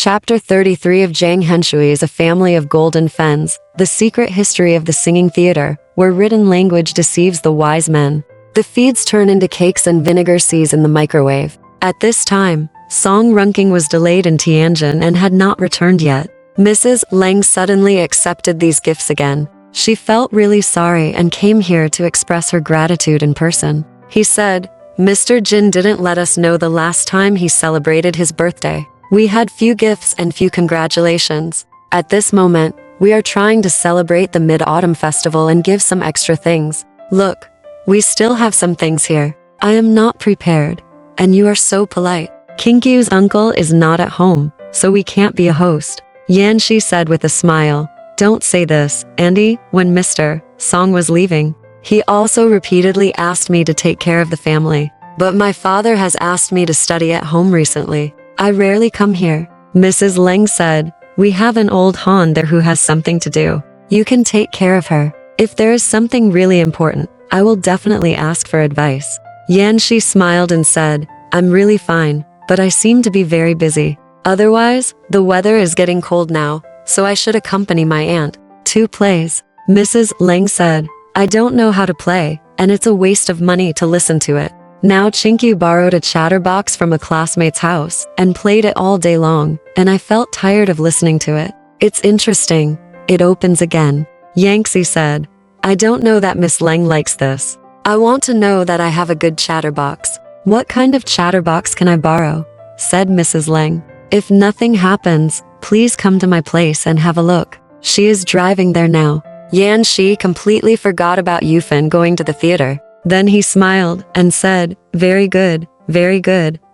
Chapter 33 of Zhang Henshui is a family of golden fens, the secret history of the singing theater, where written language deceives the wise men. The feeds turn into cakes and vinegar seas in the microwave. At this time, Song Runking was delayed in Tianjin and had not returned yet. Mrs. Leng suddenly accepted these gifts again. She felt really sorry and came here to express her gratitude in person. He said, "Mr. Jin didn't let us know the last time he celebrated his birthday. We had few gifts and few congratulations. At this moment, we are trying to celebrate the Mid-Autumn Festival and give some extra things. Look, we still have some things here. I am not prepared. And you are so polite. Qingqiu's uncle is not at home, so we can't be a host." Yanxi said with a smile. "Don't say this, Andy." When Mr. Song was leaving, he also repeatedly asked me to take care of the family. But my father has asked me to study at home recently. I rarely come here. Mrs. Leng said, "We have an old Han there who has something to do. You can take care of her. If there is something really important, I will definitely ask for advice." Yanxi smiled and said, "I'm really fine, but I seem to be very busy. Otherwise, the weather is getting cold now, so I should accompany my aunt to plays." Mrs. Leng said, "I don't know how to play, and it's a waste of money to listen to it. Now Qingqiu borrowed a chatterbox from a classmate's house and played it all day long, and I felt tired of listening to it. It's interesting. It opens again." Yanxi said, "I don't know that Miss Leng likes this. I want to know that I have a good chatterbox." "What kind of chatterbox can I borrow?" said Mrs. Leng. "If nothing happens, please come to my place and have a look." She is driving there now. Yanxi completely forgot about Yufan going to the theater. Then he smiled and said, very good,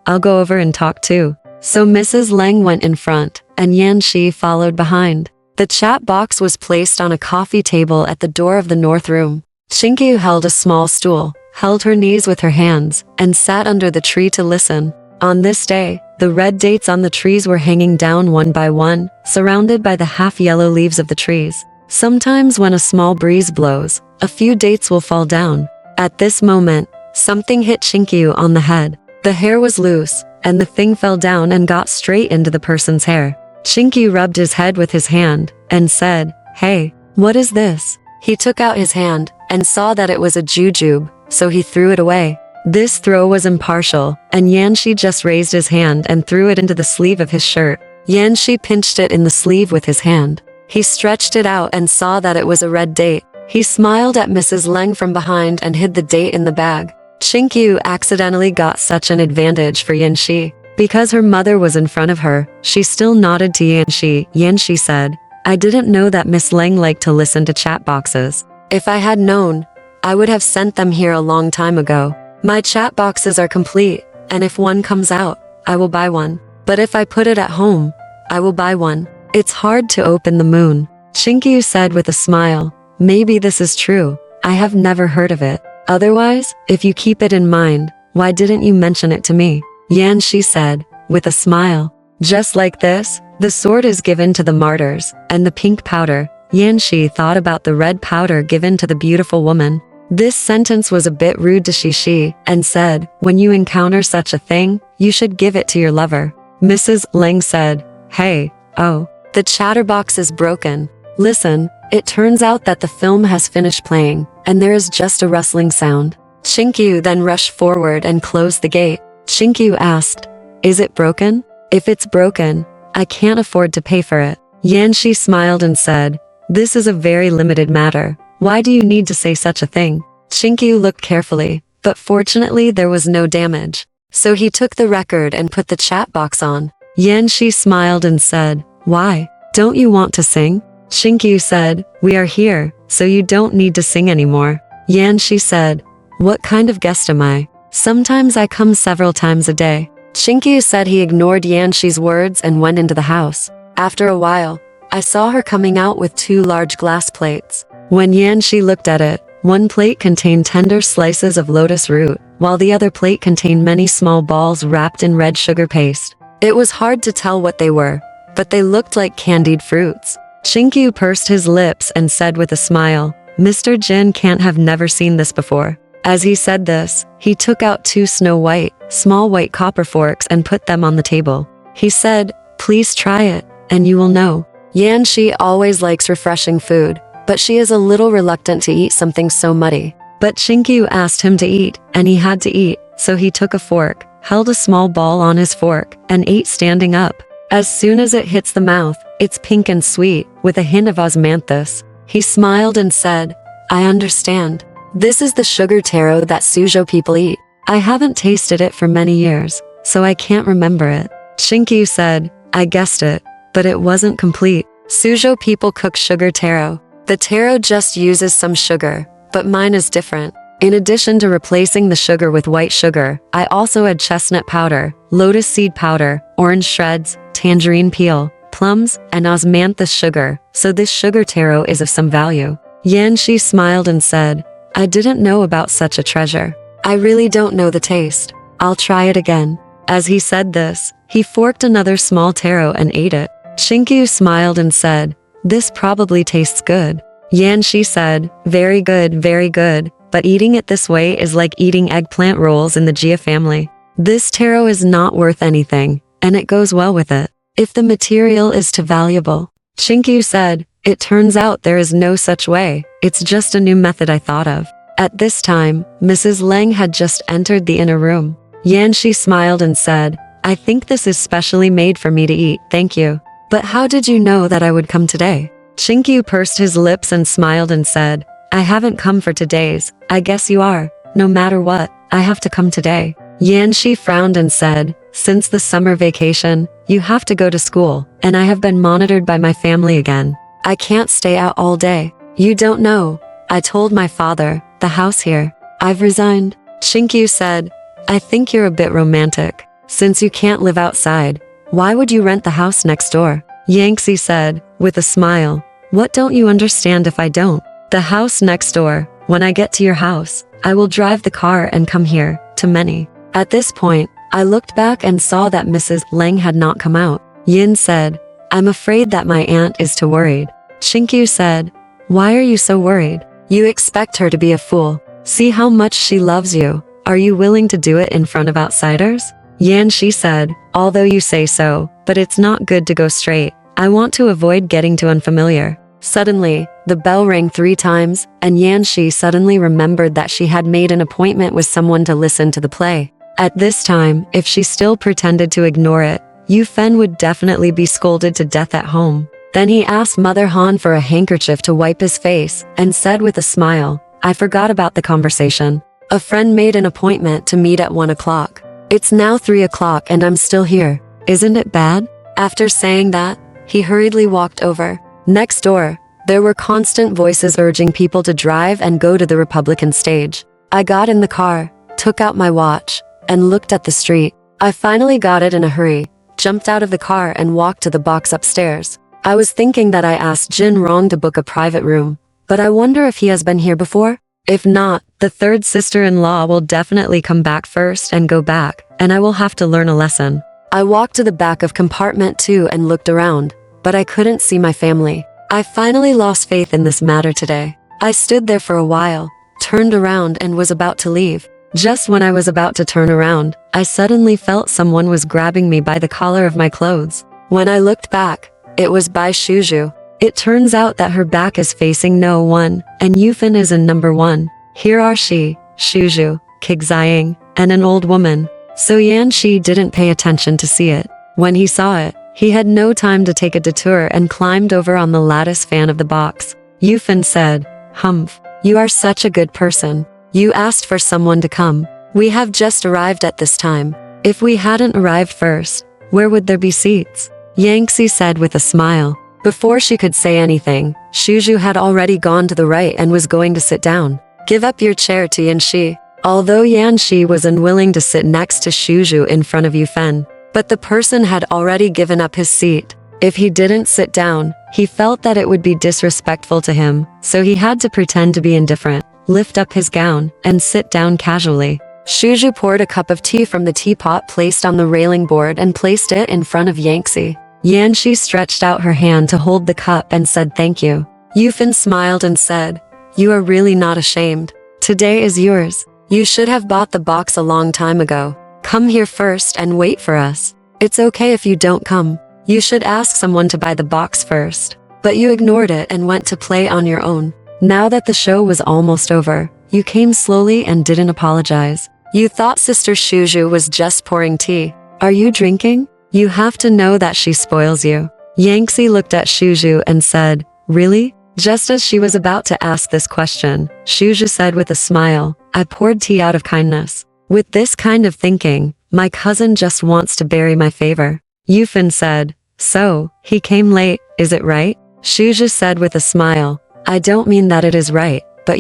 I'll go over and talk too." So Mrs. Leng went in front, and Yanxi followed behind. The chat box was placed on a coffee table at the door of the north room. Qingqiu held a small stool, held her knees with her hands, and sat under the tree to listen. On this day, the red dates on the trees were hanging down one by one, surrounded by the half-yellow leaves of the trees. Sometimes when a small breeze blows, a few dates will fall down. At this moment, something hit Qingqiu on the head. The hair was loose, and the thing fell down and got straight into the person's hair. Qingqiu rubbed his head with his hand, and said, "Hey, what is this?" He took out his hand, and saw that it was a jujube, so he threw it away. This throw was impartial, and Yanxi just raised his hand and threw it into the sleeve of his shirt. Yanxi pinched it in the sleeve with his hand. He stretched it out and saw that it was a red date. He smiled at Mrs. Leng from behind and hid the date in the bag. Qingqiu accidentally got such an advantage for Yanxi. Because her mother was in front of her, she still nodded to Yanxi. Yanxi said, "I didn't know that Miss Leng liked to listen to chat boxes. If I had known, I would have sent them here a long time ago. My chat boxes are complete, and if one comes out, I will buy one. But if I put it at home, I will buy one. It's hard to open the moon." Qingqiu said with a smile, "Maybe this is true. I have never heard of it. Otherwise, if you keep it in mind, why didn't you mention it to me?" Yanxi said, with a smile. "Just like this, the sword is given to the martyrs, and the pink powder." Yanxi thought about the red powder given to the beautiful woman. This sentence was a bit rude to Shishi, and said, "When you encounter such a thing, you should give it to your lover." Mrs. Leng said, "Hey, oh, the chatterbox is broken. Listen, it turns out that the film has finished playing, and there is just a rustling sound." Qingqiu then rushed forward and closed the gate. Qingqiu asked, "Is it broken? If it's broken, I can't afford to pay for it." Yanxi smiled and said, "This is a very limited matter. Why do you need to say such a thing?" Qingqiu looked carefully, but fortunately there was no damage. So he took the record and put the chat box on. Yanxi smiled and said, "Why? Don't you want to sing?" Qingqiu said, "We are here, so you don't need to sing anymore." Yanxi said, "What kind of guest am I? Sometimes I come several times a day." Qingqiu said he ignored Yanxi's words and went into the house. After a while, I saw her coming out with 2 large glass plates. When Yanxi looked at it, one plate contained tender slices of lotus root, while the other plate contained many small balls wrapped in red sugar paste. It was hard to tell what they were, but they looked like candied fruits. Qingqiu pursed his lips and said with a smile, "Mr. Jin can't have never seen this before." As he said this, he took out 2 small white copper forks and put them on the table. He said, Please try it, and you will know. Yanxi always likes refreshing food, but she is a little reluctant to eat something so muddy. But Qingqiu asked him to eat, and he had to eat, so he took a fork, held a small ball on his fork, and ate standing up. As soon as it hits the mouth, it's pink and sweet, with a hint of osmanthus. He smiled and said, I understand. This is the sugar taro that Suzhou people eat. I haven't tasted it for many years, so I can't remember it. Qingqiu said, I guessed it, but it wasn't complete. Suzhou people cook sugar taro. The taro just uses some sugar, but mine is different. In addition to replacing the sugar with white sugar, I also add chestnut powder, lotus seed powder, orange shreds, tangerine peel, plums, and osmanthus sugar, so this sugar taro is of some value. Yanxi smiled and said, I didn't know about such a treasure. I really don't know the taste. I'll try it again. As he said this, he forked another small taro and ate it. Qingqiu smiled and said, This probably tastes good. Yanxi said, very good, but eating it this way is like eating eggplant rolls in the Jia family. This taro is not worth anything, and it goes well with it. If the material is too valuable. Qingqiu said, it turns out there is no such way, it's just a new method I thought of. At this time, Mrs. Leng had just entered the inner room. Yanxi smiled and said, I think this is specially made for me to eat, thank you. But how did you know that I would come today? Qingqiu pursed his lips and smiled and said, I haven't come for today's, I guess you are. No matter what, I have to come today. Yanxi frowned and said, since the summer vacation, you have to go to school, and I have been monitored by my family again. I can't stay out all day. You don't know. I told my father, the house here. I've resigned. Qingqiu said, I think you're a bit romantic. Since you can't live outside, why would you rent the house next door? Yanxi said, with a smile, what don't you understand if I don't? The house next door. When I get to your house, I will drive the car and come here, to many. At this point, I looked back and saw that Mrs. Leng had not come out. Yin said, I'm afraid that my aunt is too worried. Qingqiu said, why are you so worried? You expect her to be a fool. See how much she loves you. Are you willing to do it in front of outsiders? Yanxi said, although you say so, but it's not good to go straight. I want to avoid getting too unfamiliar. Suddenly, the bell rang 3 times, and Yanxi suddenly remembered that she had made an appointment with someone to listen to the play. At this time, if she still pretended to ignore it, Yu Fen would definitely be scolded to death at home. Then he asked Mother Han for a handkerchief to wipe his face, and said with a smile, I forgot about the conversation. A friend made an appointment to meet at 1 o'clock. It's now 3 o'clock and I'm still here. Isn't it bad? After saying that, he hurriedly walked over. Next door, there were constant voices urging people to drive and go to the Republican stage. I got in the car, took out my watch, and looked at the street. I finally got it in a hurry, jumped out of the car and walked to the box upstairs. I was thinking that I asked Jin Rong to book a private room, but I wonder if he has been here before? If not, the third sister-in-law will definitely come back first and go back, and I will have to learn a lesson. I walked to the back of compartment 2 and looked around, but I couldn't see my family. I finally lost faith in this matter today. I stood there for a while, turned around and was about to leave. Just when I was about to turn around, I suddenly felt someone was grabbing me by the collar of my clothes. When I looked back, it was Bai Shuzhu. It turns out that her back is facing no one, and Yufan is in number 1. Here are she, Shuzhu, Qingqiu, and an old woman. So Yanxi didn't pay attention to see it. When he saw it, he had no time to take a detour and climbed over on the lattice fan of the box. Yufan said, Humph, you are such a good person. You asked for someone to come. We have just arrived at this time. If we hadn't arrived first, where would there be seats? Yanxi said with a smile. Before she could say anything, Shuzhu had already gone to the right and was going to sit down. Give up your chair to Yanxi. Although Yanxi was unwilling to sit next to Shuzhu in front of Yufan, but the person had already given up his seat. If he didn't sit down, he felt that it would be disrespectful to him, so he had to pretend to be indifferent, lift up his gown, and sit down casually. Shuzhu poured a cup of tea from the teapot placed on the railing board and placed it in front of Yanxi. Yanxi stretched out her hand to hold the cup and said thank you. Yufan smiled and said, you are really not ashamed. Today is yours. You should have bought the box a long time ago. Come here first and wait for us. It's okay if you don't come. You should ask someone to buy the box first. But you ignored it and went to play on your own. Now that the show was almost over, you came slowly and didn't apologize. You thought Sister Shuju was just pouring tea. Are you drinking? You have to know that she spoils you. Yanxi looked at Shuju and said, really? Just as she was about to ask this question, Shuju said with a smile, I poured tea out of kindness. With this kind of thinking, my cousin just wants to bury my favor. Yufan said, so, he came late, is it right? Shuju said with a smile, I don't mean that it is right, but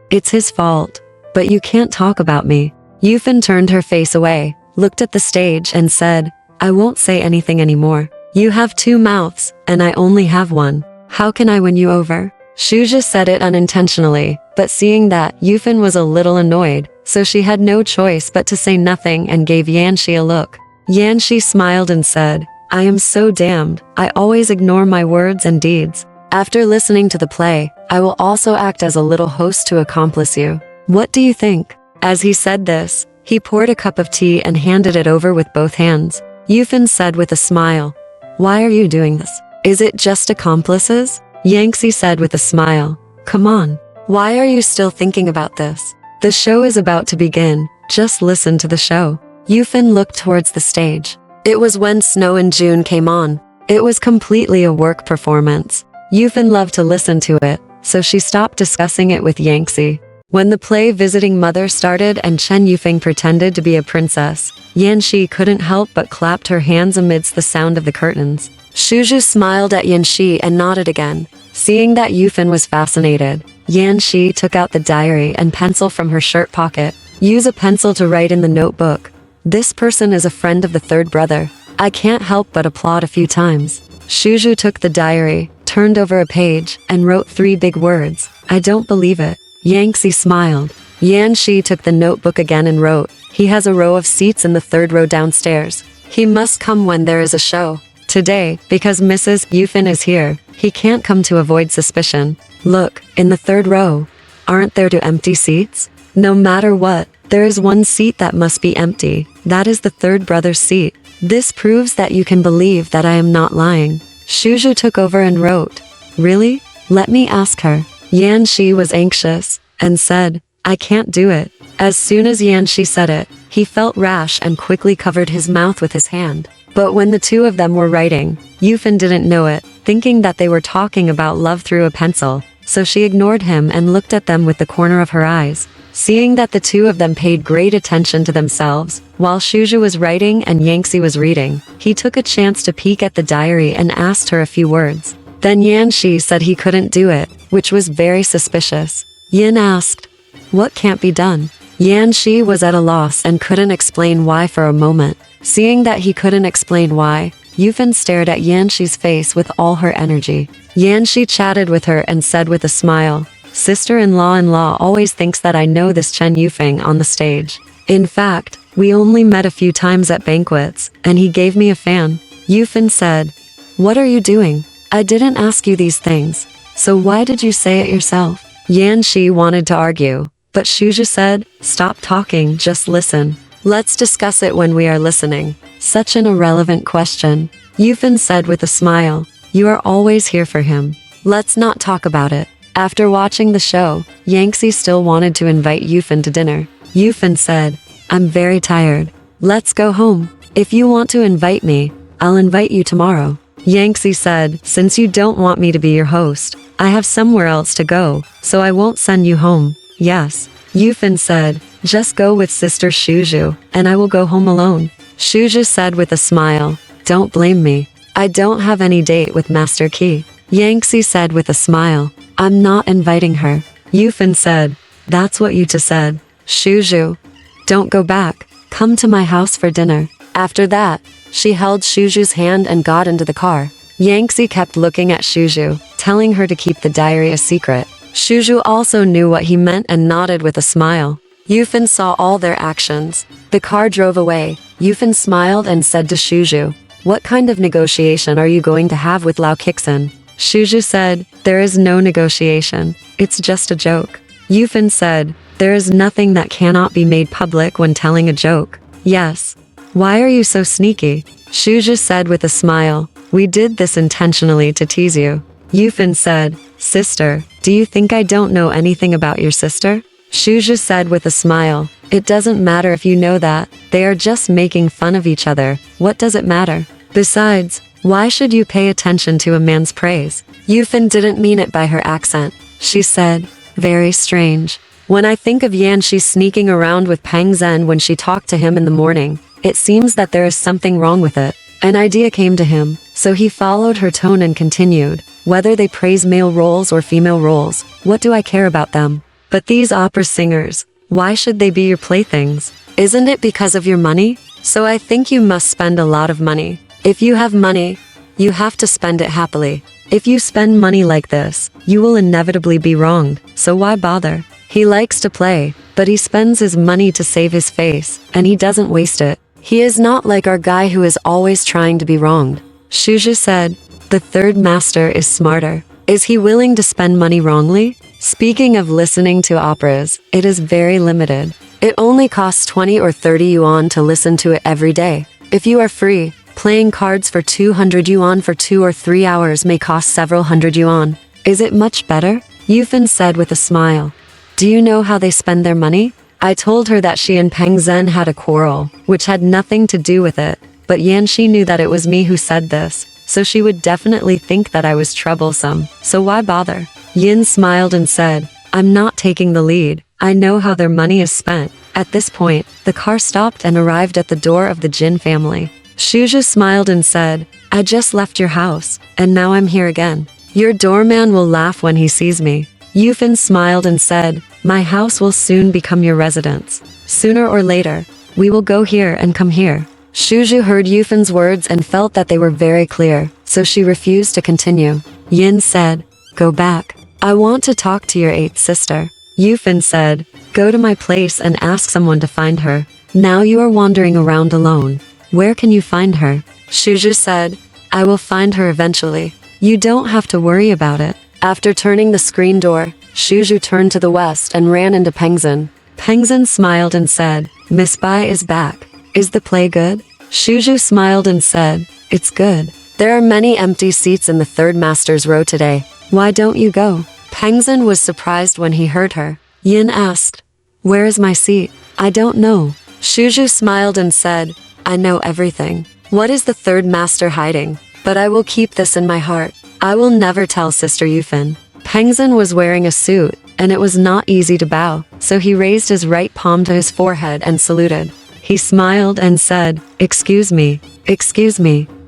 it's his fault. But you can't talk about me. Yufan turned her face away, looked at the stage and said, I won't say anything anymore. You have 2 mouths, and I only have 1. How can I win you over? Shuju said it unintentionally, but seeing that Yufan was a little annoyed, so she had no choice but to say nothing and gave Yanxi a look. Yanxi smiled and said, I am so damned, I always ignore my words and deeds. After listening to the play, I will also act as a little host to accomplice you. What do you think? As he said this, he poured a cup of tea and handed it over with both hands. Yufan said with a smile, why are you doing this? Is it just accomplices? Yanxi said with a smile, come on. Why are you still thinking about this? The show is about to begin, just listen to the show. Yufan looked towards the stage. It was when Snow in June came on. It was completely a work performance. Yufan loved to listen to it, so she stopped discussing it with Yanxi. When the play Visiting Mother started and Chen Yufeng pretended to be a princess, Yanxi couldn't help but clapped her hands amidst the sound of the curtains. Shuju smiled at Yanxi and nodded again. Seeing that Yufan was fascinated, Yanxi took out the diary and pencil from her shirt pocket. Use a pencil to write in the notebook. This person is a friend of the 3rd brother. I can't help but applaud a few times. Shuju took the diary, turned over a page, and wrote 3 big words. I don't believe it. Yanxi smiled. Yanxi took the notebook again and wrote, he has a row of seats in the 3rd row downstairs. He must come when there is a show. Today, because Mrs. Yufan is here, he can't come to avoid suspicion. Look, in the 3rd row. Aren't there 2 empty seats? No matter what, there is 1 seat that must be empty. That is the 3rd brother's seat. This proves that you can believe that I am not lying. Shuju took over and wrote, really? Let me ask her. Yanxi was anxious and said, I can't do it. As soon as Yanxi said it, he felt rash and quickly covered his mouth with his hand. But when the 2 of them were writing, Yufan didn't know it, thinking that they were talking about love through a pencil, so she ignored him and looked at them with the corner of her eyes. Seeing that the 2 of them paid great attention to themselves, while Shuju was writing and Yanxi was reading, he took a chance to peek at the diary and asked her a few words. Then Yanxi said he couldn't do it, which was very suspicious. Yin asked, what can't be done? Yanxi was at a loss and couldn't explain why for a moment. Seeing that he couldn't explain why, Yufan stared at Yanxi's face with all her energy. Yanxi chatted with her and said with a smile, Sister-in-law always thinks that I know this Chen Yufeng on the stage. In fact, we only met a few times at banquets, and he gave me a fan. Yufan said, what are you doing? I didn't ask you these things. So why did you say it yourself? Yanxi wanted to argue, but Shuju said, stop talking, just listen. Let's discuss it when we are listening. Such an irrelevant question. Yufan said with a smile, you are always here for him. Let's not talk about it. After watching the show, Yanxi still wanted to invite Yufan to dinner. Yufan said, I'm very tired. Let's go home. If you want to invite me, I'll invite you tomorrow. Yanxi said, since you don't want me to be your host, I have somewhere else to go, so I won't send you home. Yes. Yufan said, just go with Sister Shuju, and I will go home alone. Shuju said with a smile, don't blame me. I don't have any date with Master Qi. Yanxi said with a smile, I'm not inviting her. Yufan said, that's what you just said. Shuju, don't go back. Come to my house for dinner. After that, she held Shuju's hand and got into the car. Yanxi kept looking at Shuju, telling her to keep the diary a secret. Shuju also knew what he meant and nodded with a smile. Yufan saw all their actions. The car drove away. Yufan smiled and said to Shuju, what kind of negotiation are you going to have with Lao Kixin? Shuju said, there is no negotiation. It's just a joke. Yufan said, there is nothing that cannot be made public when telling a joke. Yes. Why are you so sneaky? Shuju said with a smile, We did this intentionally to tease you. Yufan said, Sister, do you think I don't know anything about your sister? Shuju said with a smile, It doesn't matter if you know that. They are just making fun of each other. What does it matter? Besides, why should you pay attention to a man's praise? Yufan didn't mean it by her accent. She said, Very strange. When I think of Yanxi sneaking around with Peng Zhen when she talked to him in the morning, it seems that there is something wrong with it. An idea came to him, so he followed her tone and continued, Whether they praise male roles or female roles, what do I care about them? But these opera singers, why should they be your playthings? Isn't it because of your money? So I think you must spend a lot of money. If you have money, you have to spend it happily. If you spend money like this, you will inevitably be wronged, so why bother? He likes to play, but he spends his money to save his face, and he doesn't waste it. He is not like our guy who is always trying to be wronged. Shuju said, The third master is smarter. Is he willing to spend money wrongly? Speaking of listening to operas, it is very limited. It only costs 20 or 30 yuan to listen to it every day. If you are free, playing cards for 200 yuan for 2 or 3 hours may cost several hundred yuan. Is it much better? Yufan said with a smile. Do you know how they spend their money? I told her that she and Peng Zhen had a quarrel, which had nothing to do with it, but Yanxi knew that it was me who said this, so she would definitely think that I was troublesome, so why bother? Yin smiled and said, I'm not taking the lead. I know how their money is spent. At this point, the car stopped and arrived at the door of the Jin family. Shuju smiled and said, I just left your house, and now I'm here again. Your doorman will laugh when he sees me. Yufan smiled and said, My house will soon become your residence. Sooner or later, we will go here and come here. Shuju heard Yufan's words and felt that they were very clear, so she refused to continue. Yin said, Go back. I want to talk to your 8th sister. Yufan said, Go to my place and ask someone to find her. Now you are wandering around alone. Where can you find her? Shuju said, I will find her eventually. You don't have to worry about it. After turning the screen door, Shuju turned to the west and ran into Peng Zhen. Peng Zhen smiled and said, Miss Bai is back. Is the play good? Shuju smiled and said, It's good. There are many empty seats in the third master's row today. Why don't you go? Peng Zhen was surprised when he heard her. Yin asked, Where is my seat? I don't know. Shuju smiled and said, I know everything. What is the third master hiding? But I will keep this in my heart. I will never tell Sister Yufan. Peng Zhen was wearing a suit, and it was not easy to bow, so he raised his right palm to his forehead and saluted. He smiled and said, Excuse me.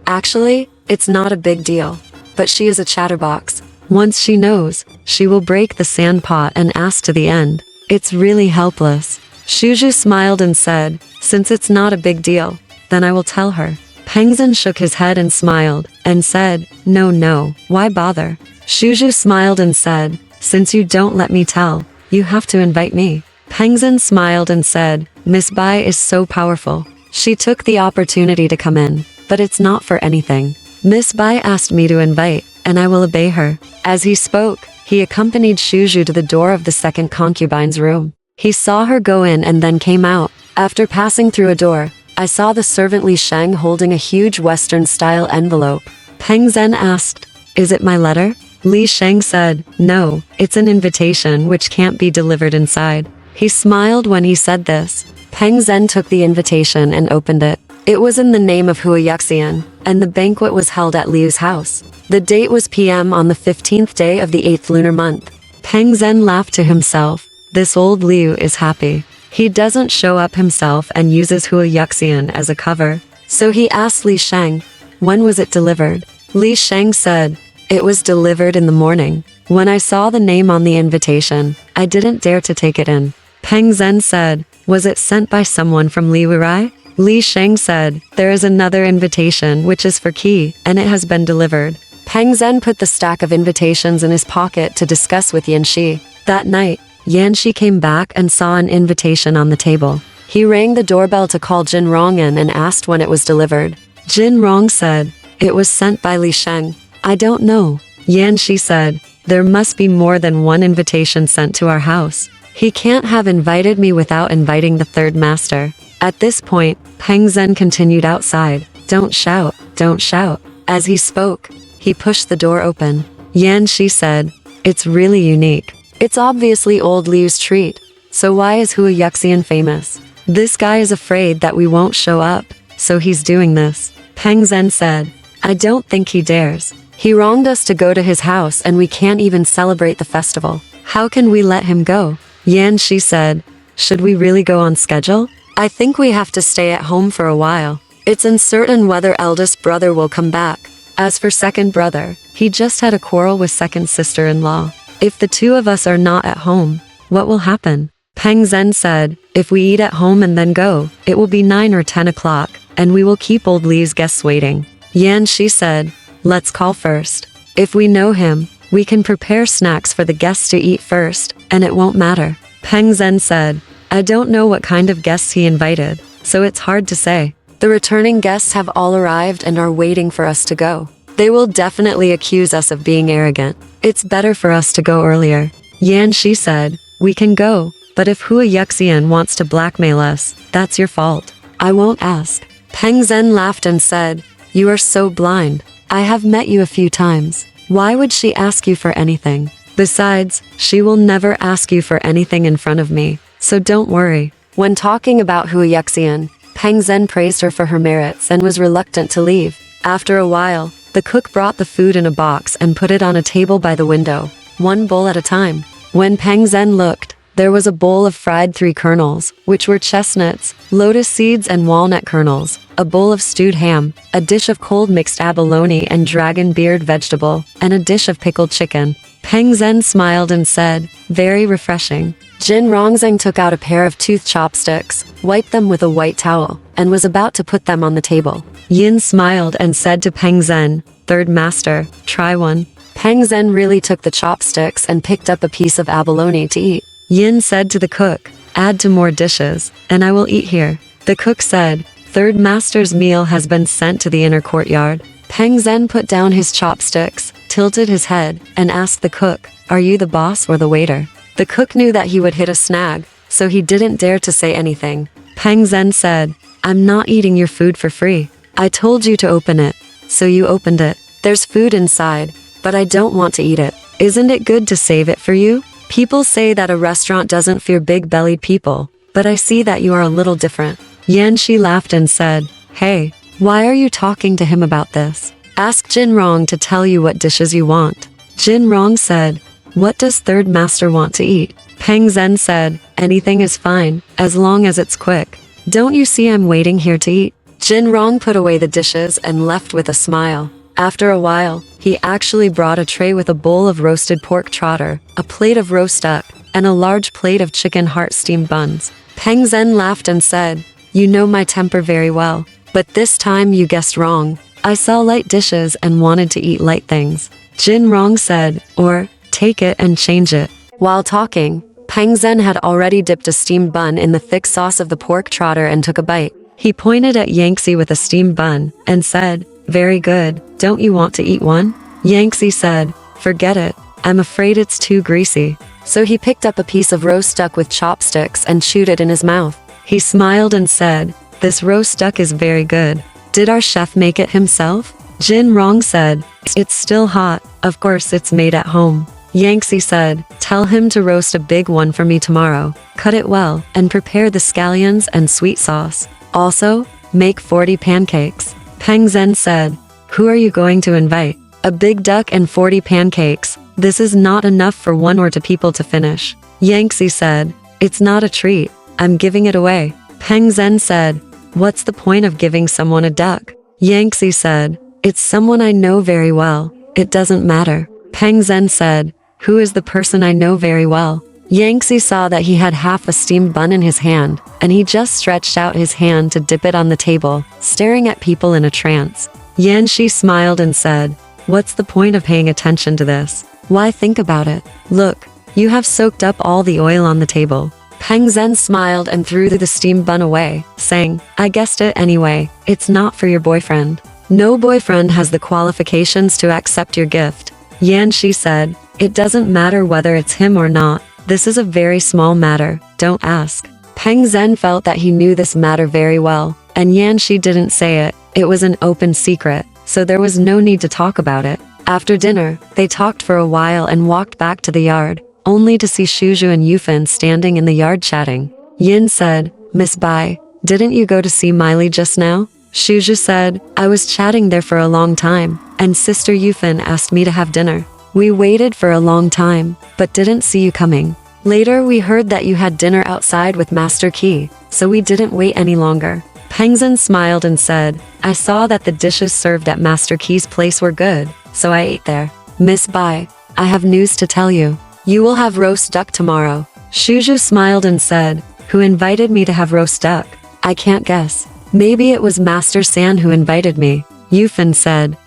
Actually, it's not a big deal. But she is a chatterbox. Once she knows, she will break the sand pot and ask to the end. It's really helpless. Shuju smiled and said, Since it's not a big deal, then I will tell her. Peng Zhen shook his head and smiled, and said, No, why bother? Shuju smiled and said, Since you don't let me tell, you have to invite me. Peng Zhen smiled and said, Miss Bai is so powerful. She took the opportunity to come in, but it's not for anything. Miss Bai asked me to invite, and I will obey her. As he spoke, he accompanied Shuju to the door of the second concubine's room. He saw her go in and then came out. After passing through a door, I saw the servant Li Sheng holding a huge Western-style envelope. Peng Zhen asked, Is it my letter? Li Sheng said, No, it's an invitation which can't be delivered inside. He smiled when he said this. Peng Zhen took the invitation and opened it. It was in the name of Hua Yuxian, and the banquet was held at Liu's house. The date was PM on the 15th day of the 8th lunar month. Peng Zhen laughed to himself. This old Liu is happy. He doesn't show up himself and uses Hua Yuxian as a cover. So he asked Li Sheng, When was it delivered? Li Sheng said, It was delivered in the morning. When I saw the name on the invitation, I didn't dare to take it in. Peng Zhen said, Was it sent by someone from Li Wurai? Li Sheng said, There is another invitation which is for Qi, and it has been delivered. Peng Zhen put the stack of invitations in his pocket to discuss with Yanxi. That night, Yanxi came back and saw an invitation on the table. He rang the doorbell to call Jin Rong in and asked when it was delivered. Jin Rong said, It was sent by Li Sheng. I don't know. Yanxi said, There must be more than one invitation sent to our house. He can't have invited me without inviting the third master. At this point, Peng Zhen continued outside. Don't shout, don't shout. As he spoke, he pushed the door open. Yanxi said, "It's really unique. It's obviously old Liu's treat. So why is Hua Yuxian famous? This guy is afraid that we won't show up, so he's doing this." Peng Zhen said, "I don't think he dares. He wronged us to go to his house and we can't even celebrate the festival. How can we let him go?" Yanxi said, "Should we really go on schedule? I think we have to stay at home for a while. It's uncertain whether eldest brother will come back. As for second brother, he just had a quarrel with second sister-in-law. If the two of us are not at home, what will happen?" Peng Zhen said, "If we eat at home and then go, it will be 9 or 10 o'clock, and we will keep old Li's guests waiting." Yanxi said, "Let's call first. If we know him, we can prepare snacks for the guests to eat first, and it won't matter." Peng Zhen said, "I don't know what kind of guests he invited, so it's hard to say. The returning guests have all arrived and are waiting for us to go. They will definitely accuse us of being arrogant. It's better for us to go earlier." Yanxi said, "We can go, but if Hua Yuxian wants to blackmail us, that's your fault. I won't ask." Peng Zhen laughed and said, "You are so blind. I have met you a few times. Why would she ask you for anything? Besides, she will never ask you for anything in front of me, so don't worry." When talking about Hua Yuxian, Peng Zhen praised her for her merits and was reluctant to leave. After a while, the cook brought the food in a box and put it on a table by the window, one bowl at a time. When Peng Zhen looked, there was a bowl of fried 3 kernels, which were chestnuts, lotus seeds and walnut kernels, a bowl of stewed ham, a dish of cold mixed abalone and dragon beard vegetable, and a dish of pickled chicken. Peng Zhen smiled and said, "Very refreshing." Jin Rongzheng took out a pair of tooth chopsticks, wiped them with a white towel, and was about to put them on the table. Yin smiled and said to Peng Zhen, "Third master, try one." Peng Zhen really took the chopsticks and picked up a piece of abalone to eat. Yin said to the cook, "Add to more dishes, and I will eat here." The cook said, "Third master's meal has been sent to the inner courtyard." Peng Zhen put down his chopsticks, tilted his head, and asked the cook, "Are you the boss or the waiter?" The cook knew that he would hit a snag, so he didn't dare to say anything. Peng Zhen said, "I'm not eating your food for free. I told you to open it, so you opened it. There's food inside, but I don't want to eat it. Isn't it good to save it for you? People say that a restaurant doesn't fear big-bellied people, but I see that you are a little different." Yanxi laughed and said, "Hey, why are you talking to him about this? Ask Jin Rong to tell you what dishes you want." Jin Rong said, "What does third master want to eat?" Peng Zhen said, "Anything is fine, as long as it's quick. Don't you see I'm waiting here to eat?" Jin Rong put away the dishes and left with a smile. After a while, he actually brought a tray with a bowl of roasted pork trotter, a plate of roast duck, and a large plate of chicken heart steamed buns. Peng Zhen laughed and said, "You know my temper very well, but this time you guessed wrong. I saw light dishes and wanted to eat light things." Jin Rong said, "Or, take it and change it." While talking, Peng Zhen had already dipped a steamed bun in the thick sauce of the pork trotter and took a bite. He pointed at Yanxi with a steamed bun and said, "Very good, don't you want to eat one?" Yanxi said, "Forget it, I'm afraid it's too greasy." So he picked up a piece of roast duck with chopsticks and chewed it in his mouth. He smiled and said, "This roast duck is very good. Did our chef make it himself?" Jin Rong said, "It's still hot, of course it's made at home." Yanxi said, "Tell him to roast a big one for me tomorrow, cut it well, and prepare the scallions and sweet sauce. Also, make 40 pancakes." Peng Zhen said, "Who are you going to invite?" "A big duck and 40 pancakes. This is not enough for 1 or 2 people to finish." Yanxi said, "It's not a treat. I'm giving it away." Peng Zhen said, "What's the point of giving someone a duck?" Yanxi said, "It's someone I know very well. It doesn't matter." Peng Zhen said, "Who is the person I know very well?" Yanxi saw that he had half a steamed bun in his hand, and he just stretched out his hand to dip it on the table, staring at people in a trance. Yanxi smiled and said, "What's the point of paying attention to this? Why think about it? Look, you have soaked up all the oil on the table." Peng Zhen smiled and threw the steamed bun away, saying, "I guessed it anyway, it's not for your boyfriend. No boyfriend has the qualifications to accept your gift." Yanxi said, "It doesn't matter whether it's him or not. This is a very small matter, don't ask." Peng Zhen felt that he knew this matter very well, and Yanxi didn't say it. It was an open secret. so there was no need to talk about it. After dinner, they talked for a while and walked back to the yard, only to see Shuju and Yufan standing in the yard chatting. Yin said, "Miss Bai, didn't you go to see Miley just now?" Shuju said, "I was chatting there for a long time, and Sister Yufan asked me to have dinner. We waited for a long time, but didn't see you coming. Later we heard that you had dinner outside with Master Qi, so we didn't wait any longer." Pengzhen smiled and said, "I saw that the dishes served at Master Qi's place were good, so I ate there." "Miss Bai, I have news to tell you. You will have roast duck tomorrow." Shuju smiled and said, "Who invited me to have roast duck?" "I can't guess. Maybe it was Master San who invited me." Yufan said,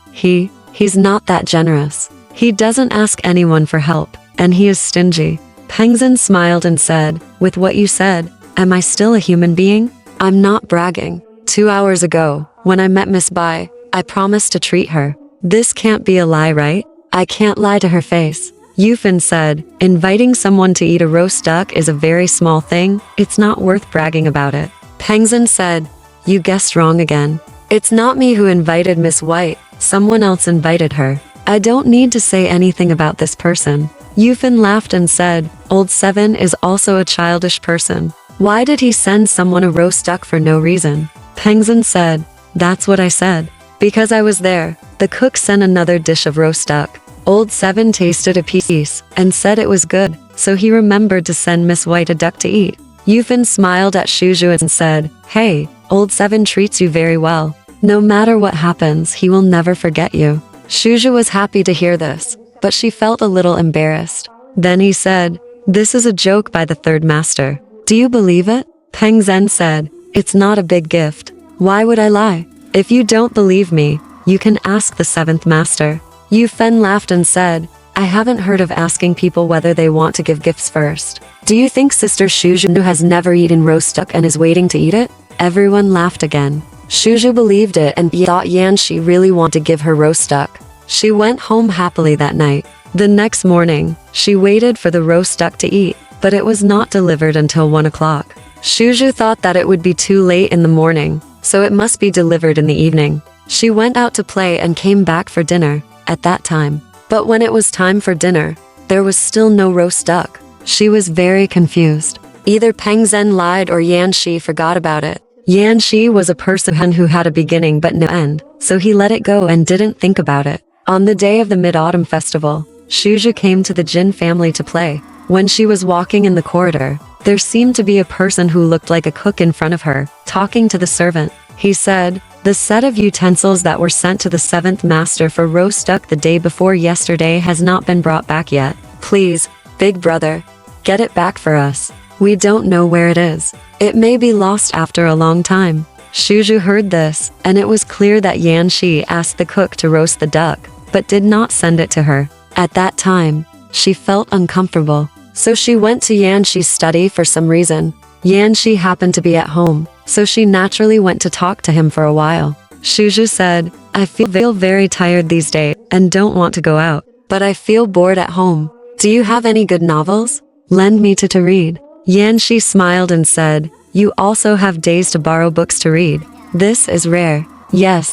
He's not that generous. He doesn't ask anyone for help, and he is stingy." Pengzhen smiled and said, "With what you said, am I still a human being? I'm not bragging. 2 hours ago, when I met Miss Bai, I promised to treat her. This can't be a lie, right? I can't lie to her face." Yufan said, "Inviting someone to eat a roast duck is a very small thing. It's not worth bragging about it." Pengzhen said, "You guessed wrong again. It's not me who invited Miss White. Someone else invited her. I don't need to say anything about this person." Yufan laughed and said, "Old Seven is also a childish person. Why did he send someone a roast duck for no reason?" Pengzhen said, "That's what I said. Because I was there. The cook sent another dish of roast duck. Old Seven tasted a piece and said it was good, so he remembered to send Miss White a duck to eat." Yufan smiled at Shuju and said, "Hey, Old Seven treats you very well. No matter what happens, he will never forget you." Shuju was happy to hear this, but she felt a little embarrassed. Then he said, "This is a joke by the third master. Do you believe it?" Pengzhen said, "It's not a big gift. Why would I lie? If you don't believe me, you can ask the seventh master." Yufan laughed and said, "I haven't heard of asking people whether they want to give gifts first. Do you think Sister Shuju has never eaten roast duck and is waiting to eat it?" Everyone laughed again. Shuju believed it and thought Yanxi really wanted to give her roast duck. She went home happily that night. The next morning, she waited for the roast duck to eat, but it was not delivered until 1 o'clock. Shuju thought that it would be too late in the morning, so it must be delivered in the evening. She went out to play and came back for dinner at that time. But when it was time for dinner, there was still no roast duck. She was very confused. Either Pengzhen lied or Yanxi forgot about it. Yanxi was a person who had a beginning but no end, so he let it go and didn't think about it. On the day of the Mid-Autumn Festival, Shuju came to the Jin family to play. When she was walking in the corridor, there seemed to be a person who looked like a cook in front of her, talking to the servant. He said, "The set of utensils that were sent to the seventh master for roast duck the day before yesterday has not been brought back yet. Please, big brother, get it back for us. We don't know where it is. It may be lost after a long time." Shuju heard this, and it was clear that Yanxi asked the cook to roast the duck, but did not send it to her. At that time, she felt uncomfortable, so she went to Yanxi's study for some reason. Yanxi happened to be at home, so she naturally went to talk to him for a while. Shuju said, "I feel very tired these days and don't want to go out, but I feel bored at home. Do you have any good novels? Lend me to read." Yanxi smiled and said, "You also have days to borrow books to read. This is rare." Yes.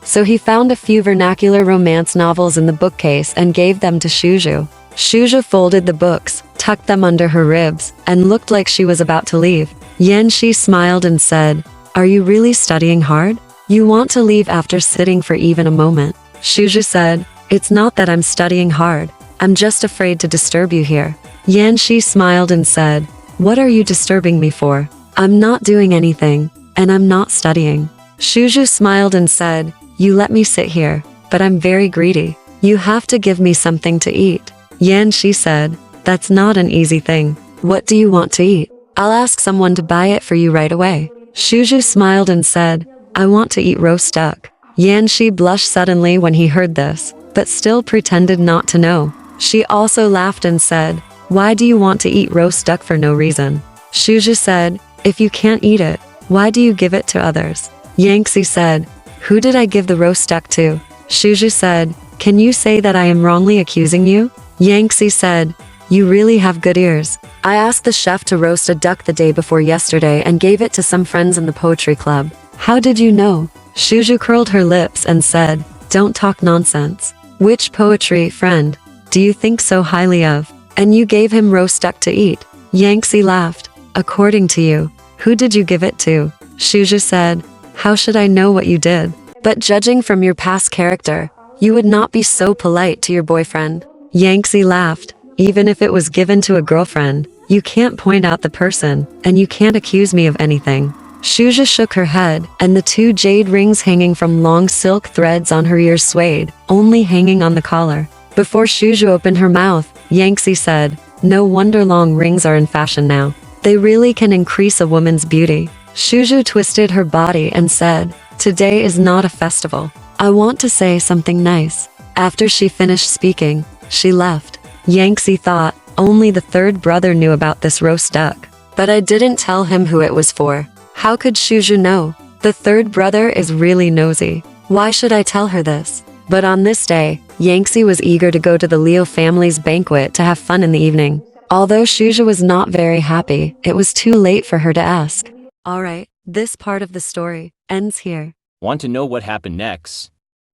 So he found a few vernacular romance novels in the bookcase and gave them to Shuju. Shuju folded the books, tucked them under her ribs, and looked like she was about to leave. Yanxi smiled and said, "Are you really studying hard? You want to leave after sitting for even a moment?" Shuju said, "It's not that I'm studying hard. I'm just afraid to disturb you here." Yanxi smiled and said, "What are you disturbing me for? I'm not doing anything, and I'm not studying." Shuju smiled and said, "You let me sit here, but I'm very greedy. You have to give me something to eat." Yanxi said, "That's not an easy thing. What do you want to eat? I'll ask someone to buy it for you right away." Shuju smiled and said, "I want to eat roast duck." Yanxi blushed suddenly when he heard this, but still pretended not to know. She also laughed and said, "Why do you want to eat roast duck for no reason?" Shuju said, "If you can't eat it, why do you give it to others?" Yanxi said, "Who did I give the roast duck to?" Shuju said, "Can you say that I am wrongly accusing you?" Yanxi said, "You really have good ears. I asked the chef to roast a duck the day before yesterday and gave it to some friends in the poetry club. How did you know?" Shuju curled her lips and said, "Don't talk nonsense. Which poetry, friend, do you think so highly of? And you gave him roast duck to eat." Yanxi laughed. "According to you, who did you give it to?" Shuju said, "How should I know what you did? But judging from your past character, you would not be so polite to your boyfriend." Yanxi laughed. "Even if it was given to a girlfriend, you can't point out the person, and you can't accuse me of anything." Shuja shook her head, and the 2 jade rings hanging from long silk threads on her ears swayed, only hanging on the collar. Before Shuja opened her mouth, Yanxi said, "No wonder long rings are in fashion now. They really can increase a woman's beauty." Shuju twisted her body and said, "Today is not a festival. I want to say something nice." After she finished speaking, she left. Yanxi thought, only the 3rd brother knew about this roast duck. But I didn't tell him who it was for. How could Shuju know? The 3rd brother is really nosy. Why should I tell her this? But on this day, Yanxi was eager to go to the Liu family's banquet to have fun in the evening. Although Shuja was not very happy, it was too late for her to ask. Alright, this part of the story ends here. Want to know what happened next?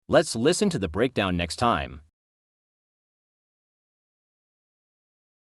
Let's listen to the breakdown next time.